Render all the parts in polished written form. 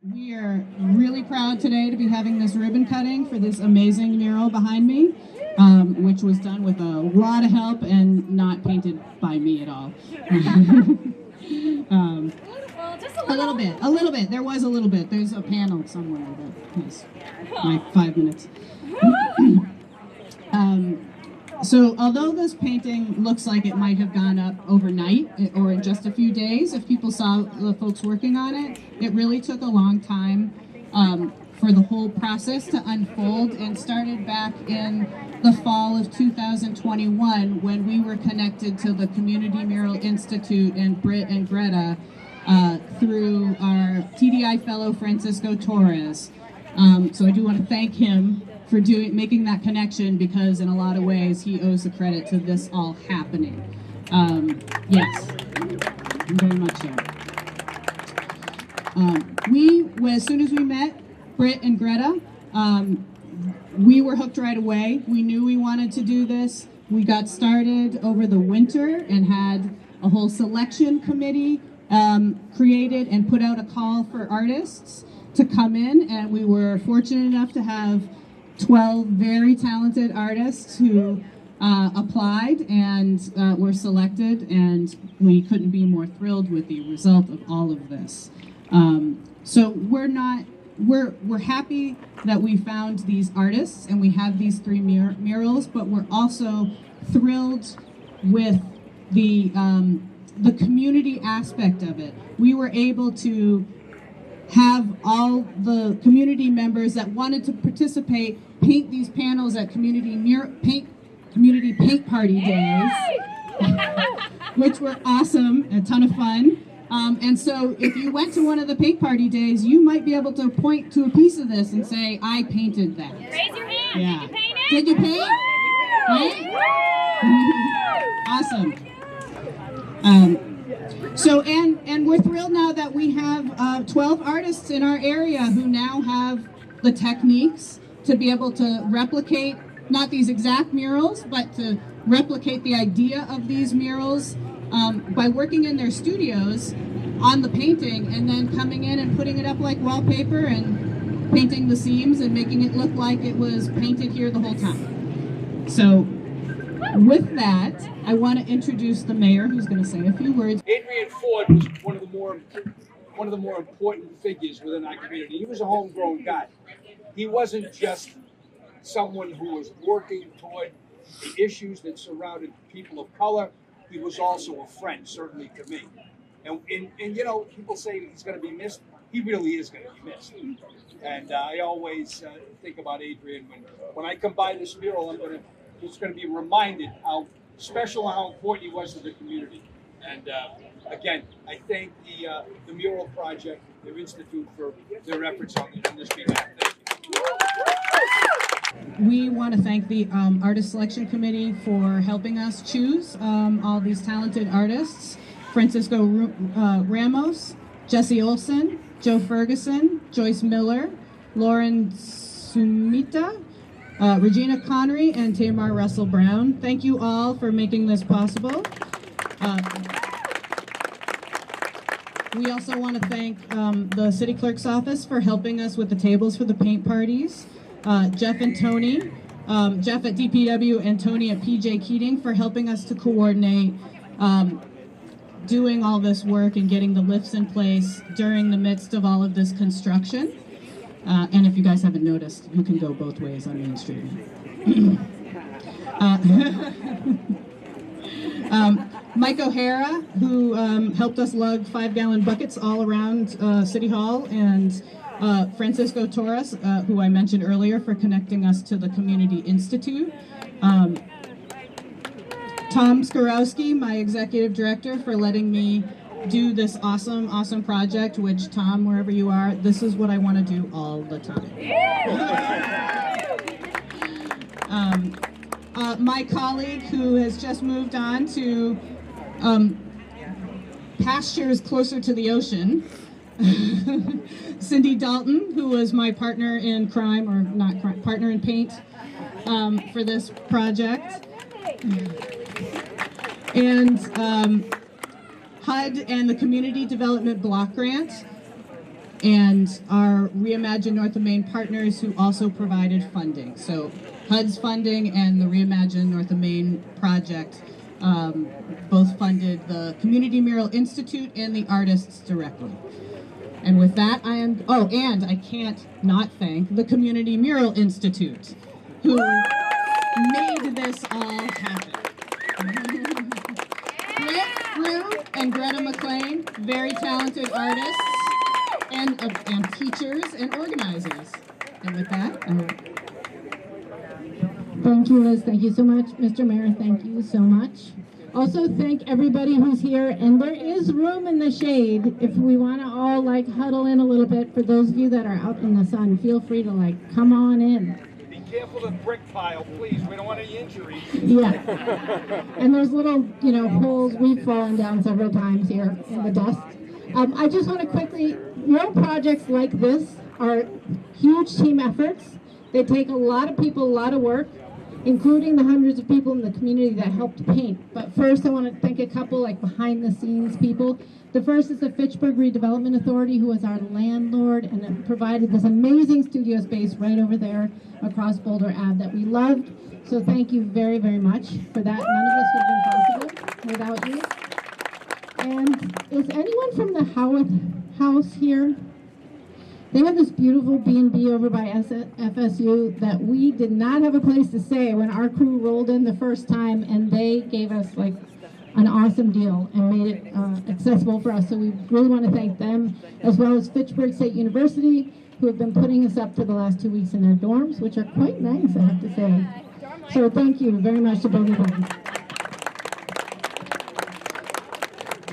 We are really proud today to be having this ribbon cutting for this amazing mural behind me, which was done with a lot of help and not painted by me at all. A little bit. There was a little bit. There's a panel somewhere that has like 5 minutes. So although this painting looks like it might have gone up overnight or in just a few days, if people saw the folks working on it, it really took a long time for the whole process to unfold, and started back in the fall of 2021 when we were connected to the Community Mural Institute and Britt and Greta through our TDI fellow Francisco Torres. So I do want to thank him for making that connection, because in a lot of ways he owes the credit to this all happening. Yes, very much so. As soon as we met Britt and Greta, we were hooked right away. We knew we wanted to do this. We got started over the winter and had a whole selection committee created and put out a call for artists to come in, and we were fortunate enough to have 12 very talented artists who applied and were selected, and we couldn't be more thrilled with the result of all of this. So we're happy that we found these artists and we have these 3 murals, but we're also thrilled with the community aspect of it. We were able to have all the community members that wanted to participate paint these panels at community paint party days, which were awesome, a ton of fun. And so if you went to one of the paint party days, you might be able to point to a piece of this and say, I painted that. Raise your hand. Yeah. Did you paint it? Did you paint? Right? Awesome. So, and we're thrilled now that we have 12 artists in our area who now have the techniques to be able to replicate, not these exact murals, but to replicate the idea of these murals by working in their studios on the painting, and then coming in and putting it up like wallpaper and painting the seams and making it look like it was painted here the whole time. So with that, I want to introduce the mayor, who's going to say a few words. Adrian Ford was one of the more important figures within our community. He was a homegrown guy. He wasn't just someone who was working toward the issues that surrounded people of color. He was also a friend, certainly to me. And you know, people say he's going to be missed. He really is going to be missed. And I always think about Adrian when I come by this mural. It's going to be reminded how special and how important he was to the community. And again, I thank the Mural Project, their institute, for their efforts on this behalf. Thank you. We want to thank the Artist Selection Committee for helping us choose all these talented artists. Francisco Ramos, Jesse Olson, Joe Ferguson, Joyce Miller, Lauren Sumita, Regina Connery, and Tamar Russell Brown. Thank you all for making this possible. We also want to thank the City Clerk's office for helping us with the tables for the paint parties. Jeff and Tony, Jeff at DPW and Tony at PJ Keating for helping us to coordinate doing all this work and getting the lifts in place during the midst of all of this construction. And if you guys haven't noticed, you can go both ways on Main Street. Mike O'Hara, who helped us lug 5-gallon buckets all around City Hall, and Francisco Torres, who I mentioned earlier, for connecting us to the Community Institute. Tom Skorowski, my executive director, for letting me do this awesome project, which, Tom, wherever you are, this is what I want to do all the time. My colleague, who has just moved on to pastures closer to the ocean, Cindy Dalton, who was my partner in crime, or not crime, partner in paint for this project. And HUD and the Community Development Block Grant. and our Reimagine North of Maine partners who also provided funding. So HUD's funding and the Reimagine North of Maine project both funded the Community Mural Institute and the artists directly. And with that, and I can't not thank the Community Mural Institute, who made this all happen. Britt, Rue, and Greta McLean, very talented artists and teachers and organizers. And with that, Thank you, Liz. Thank you so much. Mr. Mayor, thank you so much. Also, thank everybody who's here. And there is room in the shade if we want to all huddle in a little bit. For those of you that are out in the sun, feel free to come on in. Be careful of the brick pile, please. We don't want any injuries. Yeah. And there's little, holes. We've fallen down several times here in the dust. I just want to quickly, mural projects like this are huge team efforts. They take a lot of people, a lot of work, including the hundreds of people in the community that helped paint. But first, I want to thank a couple behind-the-scenes people. The first is the Fitchburg Redevelopment Authority, who was our landlord and provided this amazing studio space right over there across Boulder Ave that we loved. So thank you very, very much for that. None of this would have been possible without you. And is anyone from the Howarth House here? They have this beautiful B&B over by FSU that we did not have a place to stay when our crew rolled in the first time, and they gave us an awesome deal and made it accessible for us. So we really want to thank them, as well as Fitchburg State University, who have been putting us up for the last 2 weeks in their dorms, which are quite nice, I have to say. So thank you very much to both of them.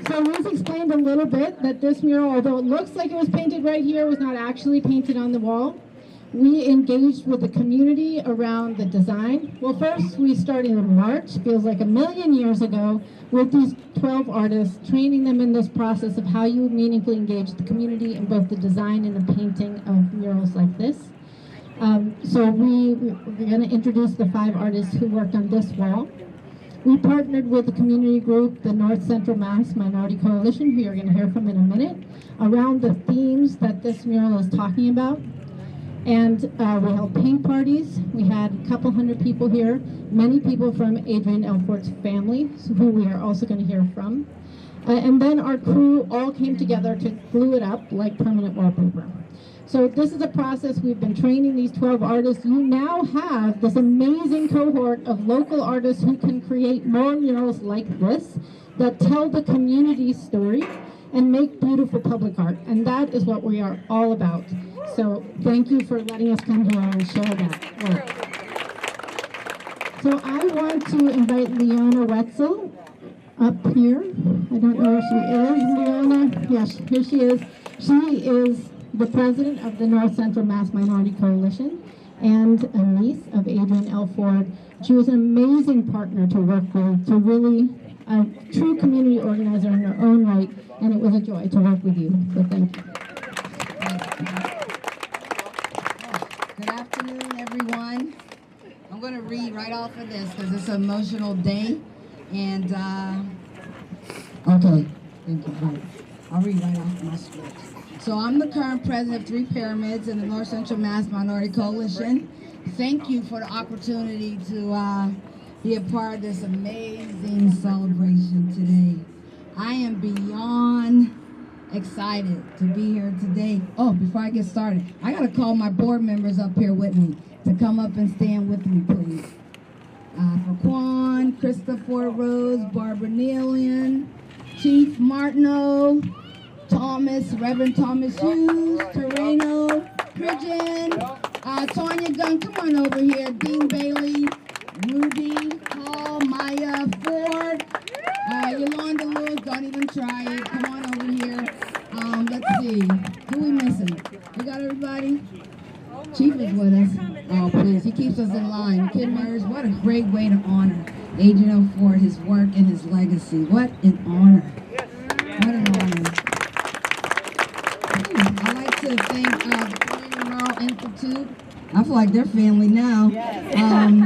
So Liz explained a little bit that this mural, although it looks like it was painted right here, was not actually painted on the wall. We engaged with the community around the design. Well, first we started in March, feels like a million years ago, with these 12 artists, training them in this process of how you meaningfully engage the community in both the design and the painting of murals like this. So we're going to introduce the 5 artists who worked on this wall. We partnered with the community group, the North Central Mass Minority Coalition, who you're going to hear from in a minute, around the themes that this mural is talking about. And we held paint parties. We had a couple hundred people here, many people from Adrian Elfort's family, who we are also going to hear from. And then our crew all came together to glue it up like permanent wallpaper. So this is a process. We've been training these 12 artists. You now have this amazing cohort of local artists who can create more murals like this that tell the community's story and make beautiful public art. And that is what we are all about. So thank you for letting us come here and share that work. So I want to invite Leona Wetzel up here. I don't know where she is. Leona, yes, here she is. She is the president of the North Central Mass Minority Coalition and a niece of Adrian Elford. She was an amazing partner to work with, to really a true community organizer in her own right, and it was a joy to work with you. So thank you. Good afternoon, everyone. I'm going to read right off of this because it's an emotional day. And, okay, thank you. I'll read right off my script. So I'm the current president of 3 Pyramids in the North Central Mass Minority Coalition. Thank you for the opportunity to be a part of this amazing celebration today. I am beyond excited to be here today. Oh, before I get started, I got to call my board members up here with me to come up and stand with me, please. For Quan, Christopher Rose, Barbara Nealian, Chief Martineau, Thomas, Reverend Thomas Hughes, Toreno, Pridgeon, Tonya Gunn, come on over here, Dean Bailey, Ruby, Hall, Maya, Ford, Yolanda Lewis, don't even try it, come on over here. Let's see, who we missing? We got everybody? Chief is with us. Oh, please, he keeps us in line. Kid Myers, what a great way to honor Adrian Ford, his work and his legacy. What an honor. What an honor. I'd like to thank the Community Mural Institute. I feel like they're family now.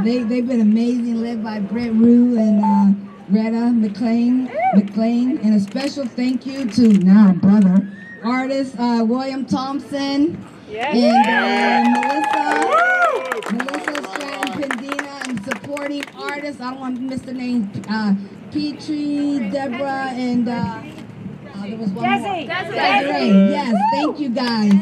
They've been amazing, led by Brett Rue and Greta McLean. And a special thank you to now brother, artists, William Thompson and Melissa Stratton-Pendina, and supporting artists. I don't want to miss the name. Petrie, Deborah, and there was one more. Desiree. Yes, thank you guys.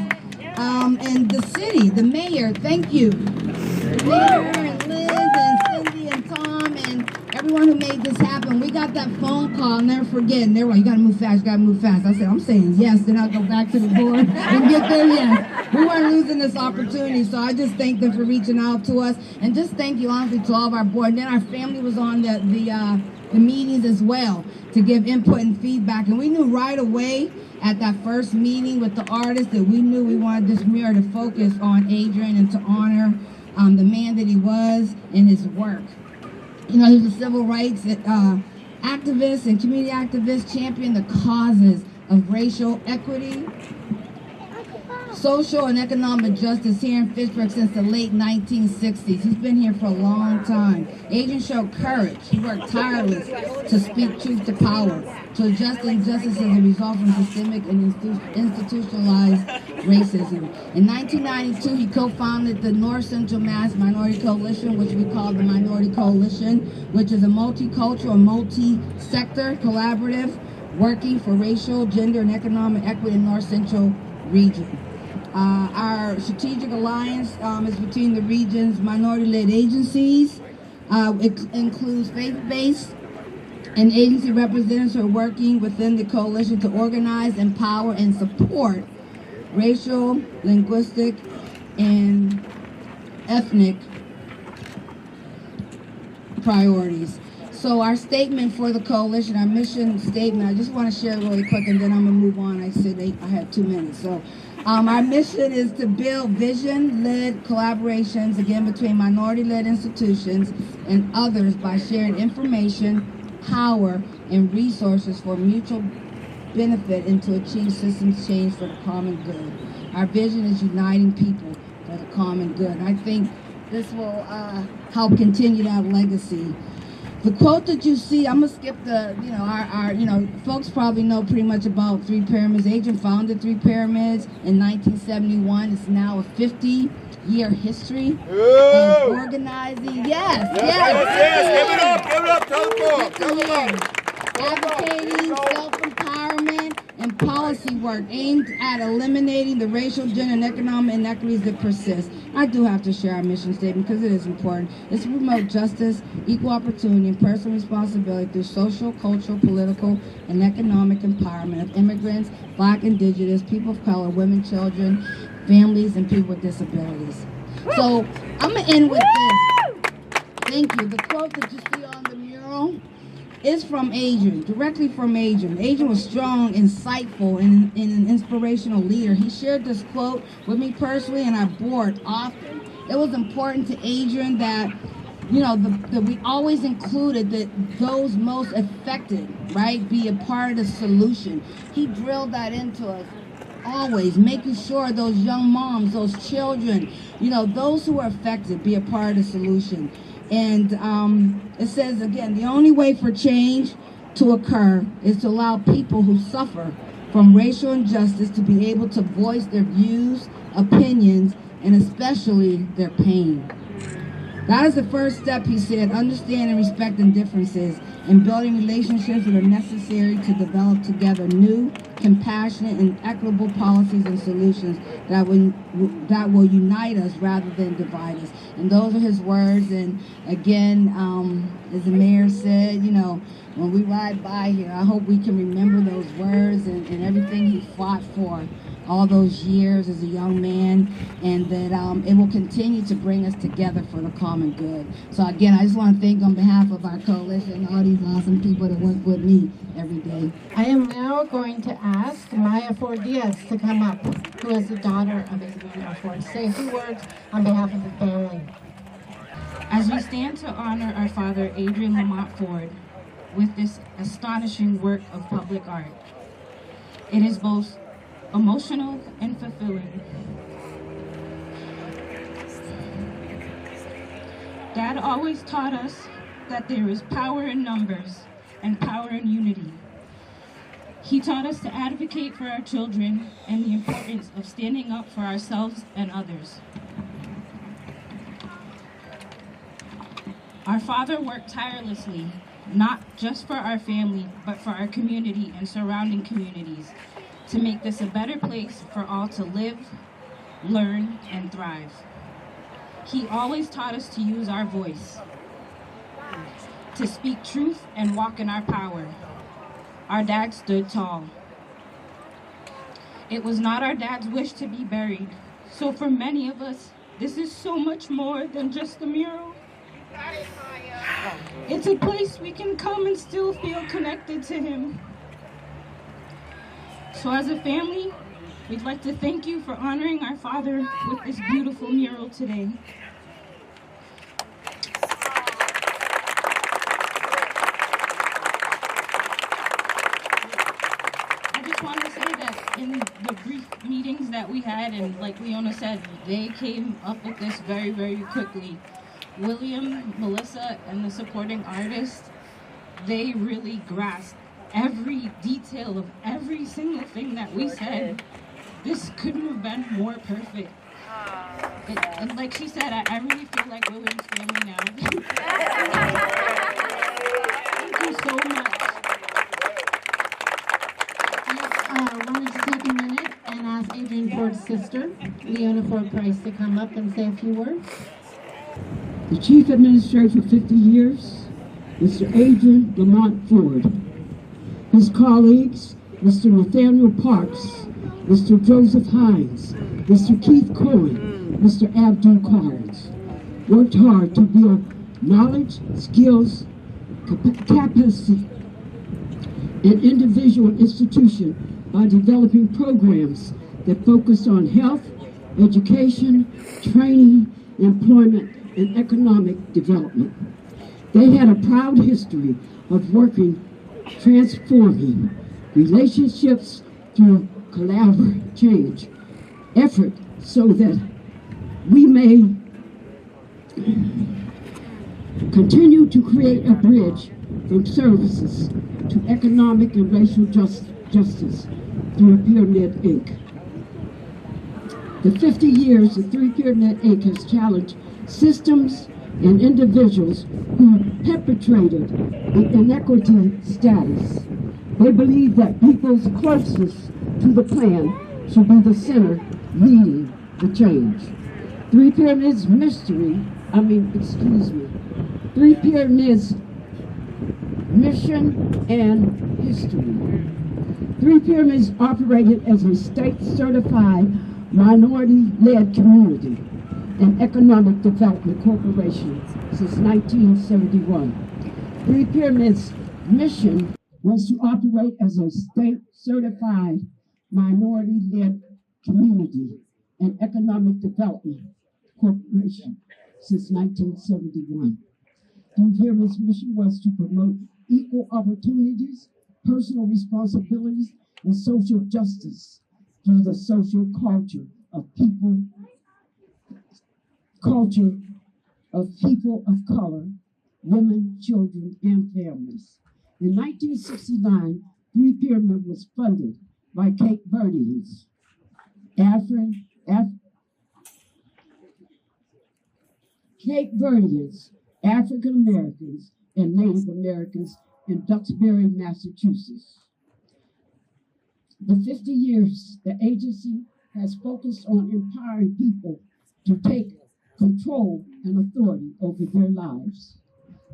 And the city, the mayor, thank you. The mayor and Liz and Cindy and Tom and everyone who made this happen. We got that phone call, I'll never forget, and they were like, you gotta move fast, you gotta move fast. I said, I'm saying yes, then I'll go back to the board and get there yes. We weren't losing this opportunity, so I just thank them for reaching out to us. And just thank you, honestly, to all of our board. And then our family was on the meetings as well to give input and feedback. And we knew right away at that first meeting with the artists that we knew we wanted this mural to focus on Adrian and to honor the man that he was and his work. You know, he was a civil rights activist and community activist, championed the causes of racial equity, social and economic justice here in Fitchburg since the late 1960s. He's been here for a long time. Adrian showed courage. He worked tireless to speak truth to power, to adjust injustices as a result from systemic and institutionalized racism. In 1992, he co-founded the North Central Mass Minority Coalition, which we call the Minority Coalition, which is a multicultural, multi-sector collaborative working for racial, gender, and economic equity in North Central region. Our strategic alliance is between the region's minority-led agencies. It includes faith-based and agency representatives who are working within the coalition to organize, empower, and support racial, linguistic, and ethnic priorities. So our statement for the coalition, our mission statement, I just want to share it really quick and then I'm going to move on. I said I had 2 minutes. So our mission is to build vision-led collaborations, again, between minority-led institutions and others by sharing information, power, and resources for mutual benefit and to achieve systems change for the common good. Our vision is uniting people for the common good. And I think this will help continue that legacy. The quote that you see, I'm gonna skip the, folks probably know pretty much about Three Pyramids. Adrian founded Three Pyramids in 1971. It's now a 50-year history of organizing. Yes. Give it up, tell the book. Advocating self-empowerment and policy work aimed at eliminating the racial, gender, and economic inequities that persist. I do have to share our mission statement because it is important. It's to promote justice, equal opportunity, and personal responsibility through social, cultural, political, and economic empowerment of immigrants, Black, Indigenous, people of color, women, children, families, and people with disabilities. So I'm going to end with this. Thank you. The quote that you see on the mural is from Adrian, directly from Adrian. Adrian was strong, insightful, and an inspirational leader. He shared this quote with me personally and our board often. It was important to Adrian that, that we always included that those most affected, right, be a part of the solution. He drilled that into us always, making sure those young moms, those children, those who are affected be a part of the solution. And it says, again, the only way for change to occur is to allow people who suffer from racial injustice to be able to voice their views, opinions, and especially their pain. That is the first step, he said, understanding and respecting differences and building relationships that are necessary to develop together new, compassionate, and equitable policies and solutions that will unite us rather than divide us. And those are his words. And again, as the mayor said, when we ride by here, I hope we can remember those words and everything he fought for all those years as a young man, and that it will continue to bring us together for the common good. So again, I just want to thank on behalf of our coalition and all these awesome people that work with me every day. I am now going to ask Maya Ford Diaz to come up, who is the daughter of Adrian Ford, say a few words on behalf of the family. As we stand to honor our father, Adrian Lamont Ford, with this astonishing work of public art, it is both emotional and fulfilling. Dad always taught us that there is power in numbers and power in unity. He taught us to advocate for our children and the importance of standing up for ourselves and others. Our father worked tirelessly, not just for our family, but for our community and surrounding communities, to make this a better place for all to live, learn, and thrive. He always taught us to use our voice, to speak truth and walk in our power. Our dad stood tall. It was not our dad's wish to be buried, so for many of us, this is so much more than just a mural. It's a place we can come and still feel connected to him. So as a family, we'd like to thank you for honoring our father with this beautiful mural today. I just want to say that in the brief meetings that we had, and like Leona said, they came up with this very, very quickly. William, Melissa, and the supporting artists, they really grasped every detail of every single thing that we said. This couldn't have been more perfect. And like she said, I really feel like William's family now. Thank you so much. I wanted to take a minute and ask Adrian Ford's sister, Leona Ford Price, to come up and say a few words. The Chief Administrator for 50 years, Mr. Adrian Lamont Ford. His colleagues, Mr. Nathaniel Parks, Mr. Joseph Hines, Mr. Keith Cohen, Mr. Abdul Collins, worked hard to build knowledge, skills, capacity, and individual institution by developing programs that focused on health, education, training, employment, and economic development. They had a proud history of working, transforming relationships through collaborative change, effort so that we may continue to create a bridge from services to economic and racial justice through Pyramid Inc. The 50 years of Pyramid Inc. has challenged systems and individuals who perpetrated the inequity status. They believe that people's closest to the plan should be the center leading the change. Three Pyramids Three Pyramids mission and history. Three Pyramids operated as a state-certified minority-led community and economic development corporation since 1971. Three Pyramids' mission was to operate as a state-certified minority-led community and economic development corporation since 1971. Three Pyramids' mission was to promote equal opportunities, personal responsibilities, and social justice through the social culture of people of color, women, children, and families. In 1969, Three Pyramid was funded by Cape Verdeans, African Americans, and Native Americans in Duxbury, Massachusetts. The 50 years, the agency has focused on empowering people to take control and authority over their lives.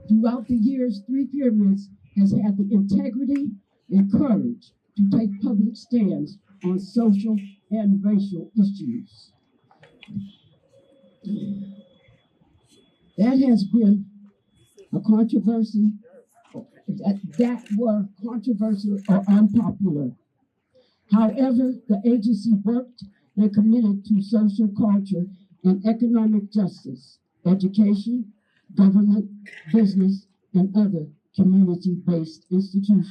Throughout the years, Three Pyramids has had the integrity and courage to take public stands on social and racial issues. That has been a controversy that were controversial or unpopular. However, the agency worked and committed to social culture and economic justice, education, government, business, and other community-based institutions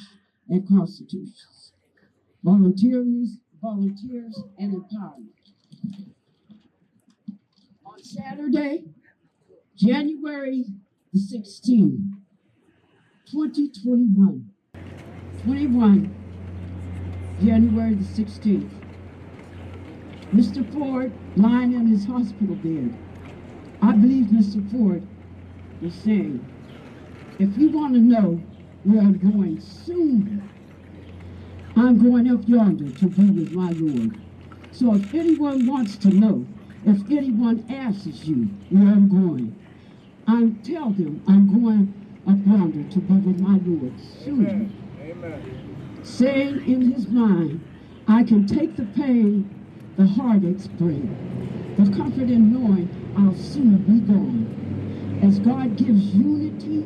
and constitutions, volunteers, and empowerment. On Saturday, January the 16th, 2021, January the 16th. Mr. Ford lying in his hospital bed. I believe Mr. Ford was saying, if you want to know where I'm going soon, I'm going up yonder to be with my Lord. So if anyone wants to know, if anyone asks you where I'm going, tell them I'm going up yonder to be with my Lord soon. Amen. Saying in his mind, I can take the pain the heartaches bring, the comfort in knowing I'll soon be gone. As God gives unity,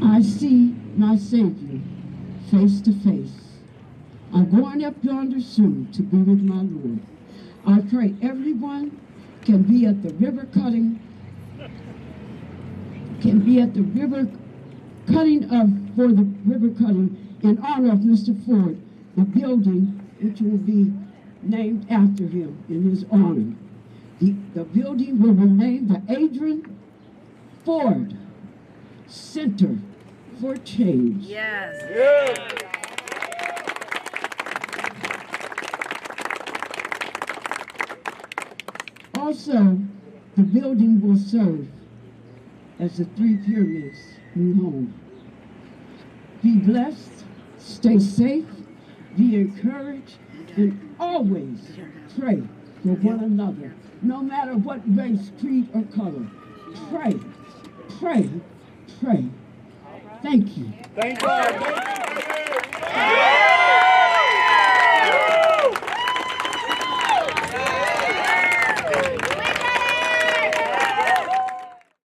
I see my Savior face to face. I'm going up yonder soon to be with my Lord. I pray everyone can be at the river cutting, for the river cutting in honor of Mr. Ford, the building which will be named after him in his honor. The building will be named the Adrian Ford Center for Change. Yes. Also, the building will serve as the Three Pyramids' new home. Be blessed, stay safe, be encouraged, and always pray for one another, no matter what race, creed, or color. Pray, pray, pray. Thank you. Thank God.